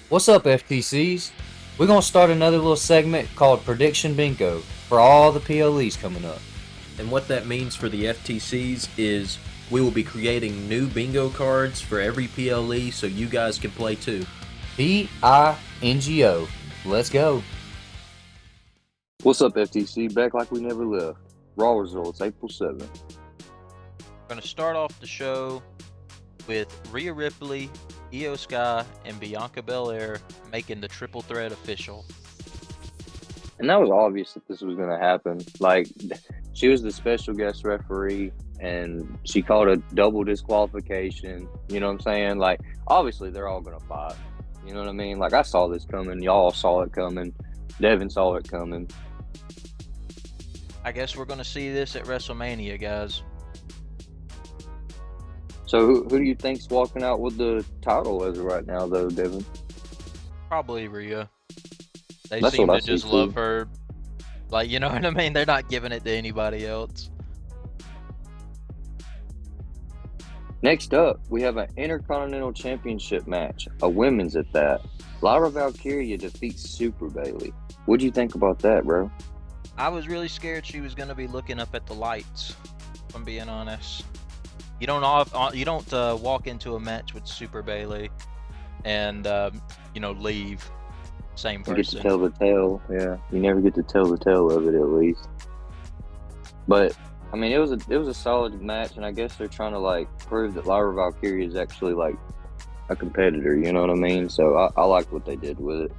What's up, FTCs? We're going to start another little segment called Prediction Bingo for all the PLEs coming up. And what that means for the FTCs is we will be creating new bingo cards for every PLE so you guys can play too. BINGO. Let's go. What's up, FTC? Back like we never left. Raw results, April 7th. We're going to start off the show with Rhea Ripley, Io Sky, and Bianca Belair making the triple threat official. And that was obvious that this was going to happen. Like, she was the special guest referee, and she called a double disqualification. You know what I'm saying? Like, obviously, they're all going to fight. You know what I mean? Like, I saw this coming. Y'all saw it coming. Devin saw it coming. I guess we're going to see this at WrestleMania, guys. So, who do you think's walking out with the title as of right now, though, Devin? Probably Rhea. They That's seem what I to see, just too. love her. Like, you know what I mean? They're not giving it to anybody else. Next up, we have an Intercontinental Championship match, a women's at that. Lyra Valkyria defeats Super Bayley. What'd you think about that, bro? I was really scared she was going to be looking up at the lights, if I'm being honest. You don't walk into a match with Super Bayley and leave same You get to person. tell the tale, yeah. You never get to tell the tale of it, at least. But I mean, it was a solid match, and I guess they're trying to like prove that Lyra Valkyria is actually like a competitor. You know what I mean? So I liked what they did with it.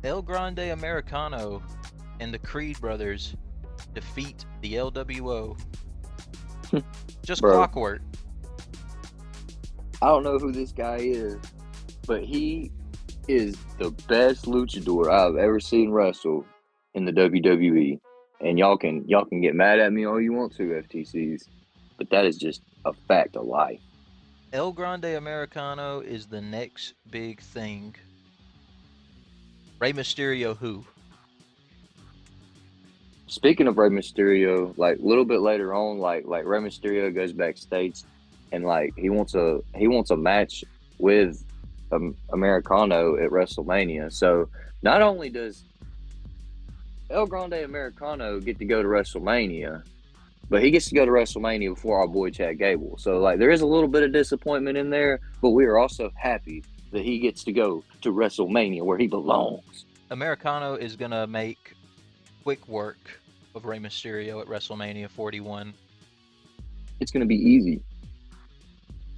El Grande Americano and the Creed brothers defeat the LWO. Just Bro. clockwork. I don't know who this guy is, but he is the best luchador I've ever seen wrestle in the WWE. And y'all can get mad at me all you want to, FTCs, but that is just a fact of life. El Grande Americano is the next big thing. Rey Mysterio who? Speaking of Rey Mysterio, like a little bit later on, like Rey Mysterio goes backstage, and like he wants a match with Americano at WrestleMania. So not only does El Grande Americano get to go to WrestleMania, but he gets to go to WrestleMania before our boy Chad Gable. So like there is a little bit of disappointment in there, but we are also happy that he gets to go to WrestleMania where he belongs. Americano is gonna make quick work of Rey Mysterio at WrestleMania 41. It's going to be easy.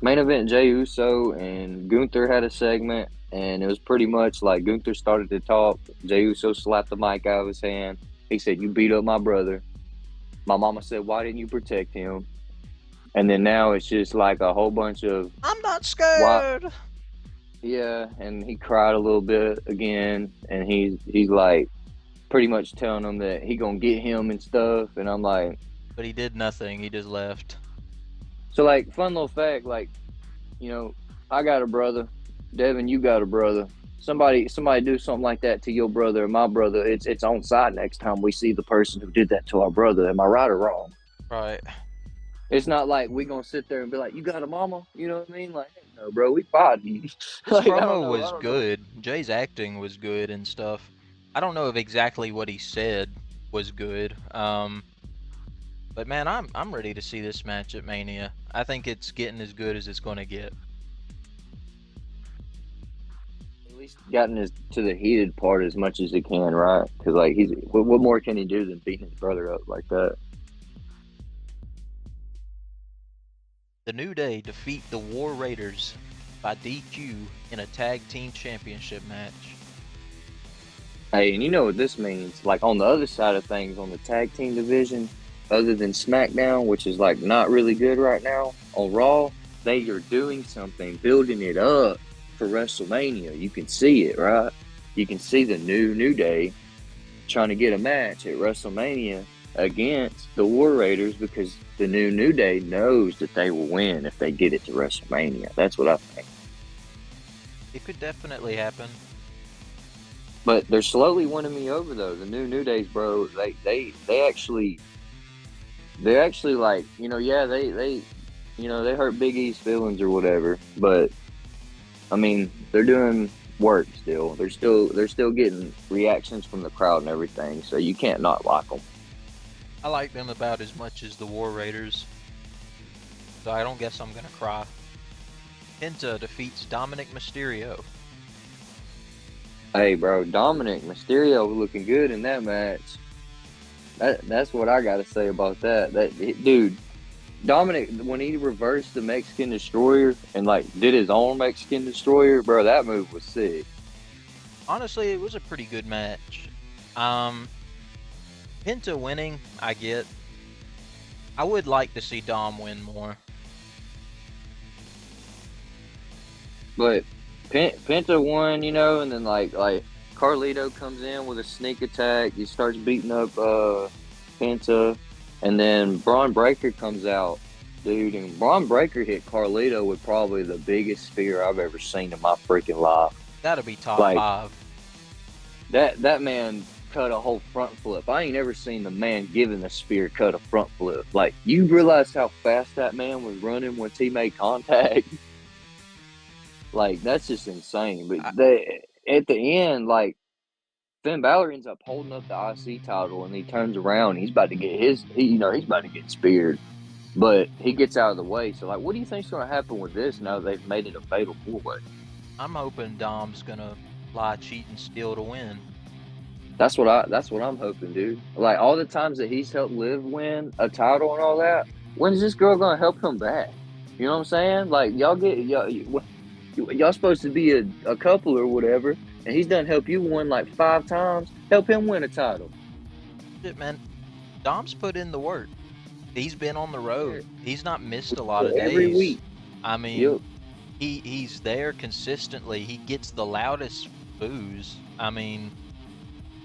Main event, Jey Uso and Gunther had a segment, and it was pretty much like Gunther started to talk. Jey Uso slapped the mic out of his hand. He said, "You beat up my brother." My mama said, "Why didn't you protect him?" And then now it's just like a whole bunch of, I'm not scared. yeah, and he cried a little bit again, and he's like pretty much telling him that he gonna get him and stuff, and I'm like, But he did nothing. He just left. so like fun little fact, like, you know, I got a brother, Devin, you got a brother. Somebody do something like that to your brother or my brother, it's on site next time we see the person who did that to our brother. Am I right or wrong? Right. It's not like we gonna sit there and be like, "You got a mama," you know what I mean? Like, no, bro, we fighting. His Like, I don't promo know, was good. Jay's acting was good and stuff. I don't know if exactly what he said was good. But man, I'm ready to see this match at Mania. I think it's getting as good as it's going to get. At least gotten to the heated part as much as he can, right? Because like what more can he do than beating his brother up like that? The New Day defeat the War Raiders by DQ in a tag team championship match. Hey, and you know what this means? Like on the other side of things, on the tag team division, other than SmackDown, which is like not really good right now, on Raw, they are doing something, building it up for WrestleMania. You can see it, right? You can see the New Day trying to get a match at WrestleMania against the War Raiders because the New Day knows that they will win if they get it to WrestleMania. That's what I think. It could definitely happen. But they're slowly winning me over though. The New Days, bro. They actually like, you know, yeah, they they hurt Big E's feelings or whatever. But I mean, they're doing work still. They're still getting reactions from the crowd and everything. So you can't not like them. I like them about as much as the War Raiders, so I don't guess I'm gonna cry. Penta defeats Dominic Mysterio. Hey, bro, Dominic Mysterio was looking good in that match. That's what I gotta say about that. Dude, Dominic, when he reversed the Mexican Destroyer and like did his own Mexican Destroyer, bro, that move was sick. Honestly, it was a pretty good match. Penta winning, I get. I would like to see Dom win more. But Penta won, and then like Carlito comes in with a sneak attack. He starts beating up Penta, and then Braun Breaker comes out, dude. And Braun Breaker hit Carlito with probably the biggest spear I've ever seen in my freaking life. Gotta be top Like, 5. That man cut a whole front flip. I ain't ever seen the man giving the spear cut a front flip. Like, you realize how fast that man was running once he made contact? Like, that's just insane. But at the end, like, Finn Balor ends up holding up the IC title, and he turns around. He's about to get he's about to get speared, but he gets out of the way. So, like, what do you think's going to happen with this now that they've made it a fatal 4-way? I'm hoping Dom's gonna lie, cheat, and steal to win. That's what I'm hoping, dude. Like, all the times that he's helped Liv win a title and all that, when's this girl going to help him back? You know what I'm saying? Like, y'all supposed to be a couple or whatever, and he's done help you win like 5 times. Help him win a title. Shit, man. Dom's put in the work. He's been on the road. He's not missed a lot of days. Every week. I mean, Yep. he's there consistently. He gets the loudest boos. I mean,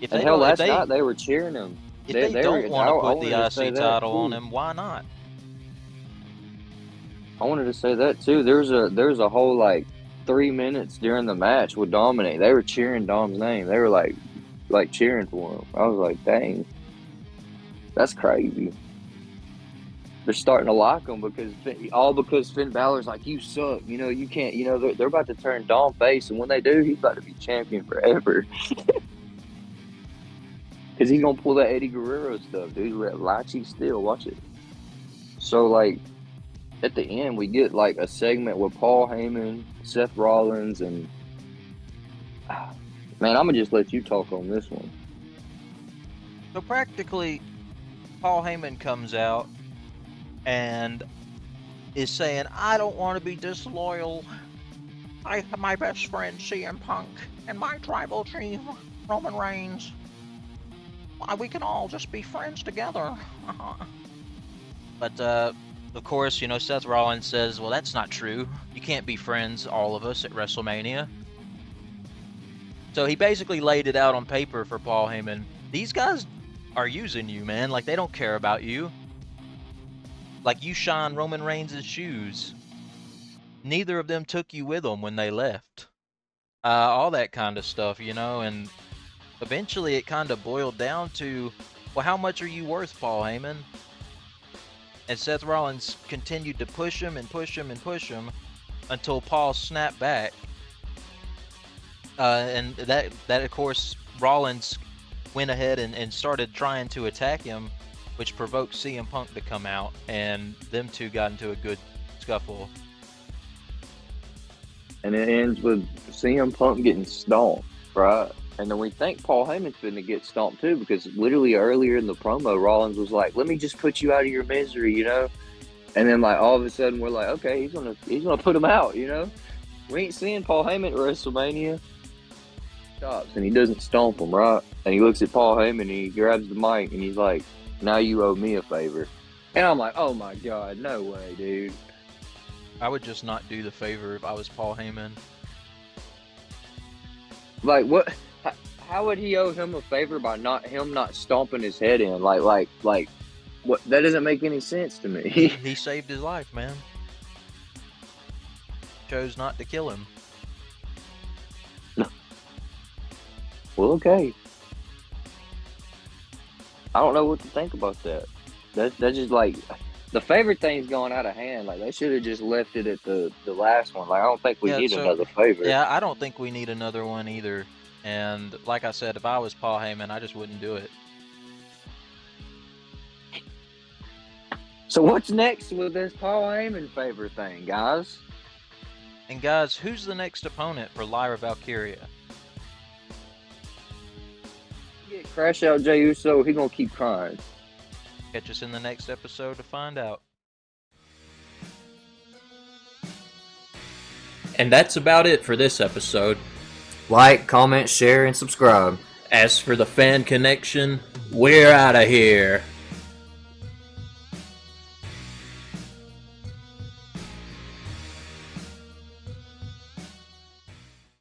if And they hell, don't, last night they were cheering him. if they don't want to put the IC say that, title on too. him, why not? I wanted to say that too. There's a whole like 3 minutes during the match with Dominic. They were cheering Dom's name. They were like cheering for him. I was like, dang, that's crazy. They're starting to like him because Finn Balor's like, you suck. You can't. They're about to turn Dom face, and when they do, he's about to be champion forever. Because he's gonna pull that Eddie Guerrero stuff, dude. Lachi still, watch it. So like, at the end, we get like a segment with Paul Heyman, Seth Rollins, and man, I'm gonna just let you talk on this one. So practically, Paul Heyman comes out and is saying, I don't want to be disloyal. I have my best friend CM Punk and my tribal chief Roman Reigns. We can all just be friends together. But of course, Seth Rollins says, well, that's not true. You can't be friends, all of us, at WrestleMania. So he basically laid it out on paper for Paul Heyman. These guys are using you, man. Like, they don't care about you. Like, you shine Roman Reigns' shoes. Neither of them took you with them when they left. All that kind of stuff, and eventually it kind of boiled down to, well, how much are you worth, Paul Heyman? And Seth Rollins continued to push him and push him and push him until Paul snapped back. And that of course, Rollins went ahead and started trying to attack him, which provoked CM Punk to come out, and them two got into a good scuffle. And it ends with CM Punk getting stomped, right? And then we think Paul Heyman's finna get stomped too, because literally earlier in the promo, Rollins was like, let me just put you out of your misery, And then like all of a sudden we're like, okay, he's gonna put him out, We ain't seeing Paul Heyman at WrestleMania. Stops and he doesn't stomp him, right? And he looks at Paul Heyman and he grabs the mic and he's like, now you owe me a favor. And I'm like, oh my God, no way, dude. I would just not do the favor if I was Paul Heyman. Like, what? How would he owe him a favor by not stomping his head in? Like, what? That doesn't make any sense to me. He saved his life, man. Chose not to kill him. Well, okay. I don't know what to think about that. That's just like, the favorite thing's going out of hand. Like they should have just left it at the last one. Like I don't think we Yeah, need so- another favorite. Yeah, I don't think we need another one either. And like I said, if I was Paul Heyman, I just wouldn't do it. So what's next with this Paul Heyman favor thing, guys? And guys, who's the next opponent for Lyra Valkyria? Get Crash Out Jey Uso, he gonna keep crying. Catch us in the next episode to find out. And that's about it for this episode. Like, comment, share, and subscribe. As for the fan connection, we're out of here.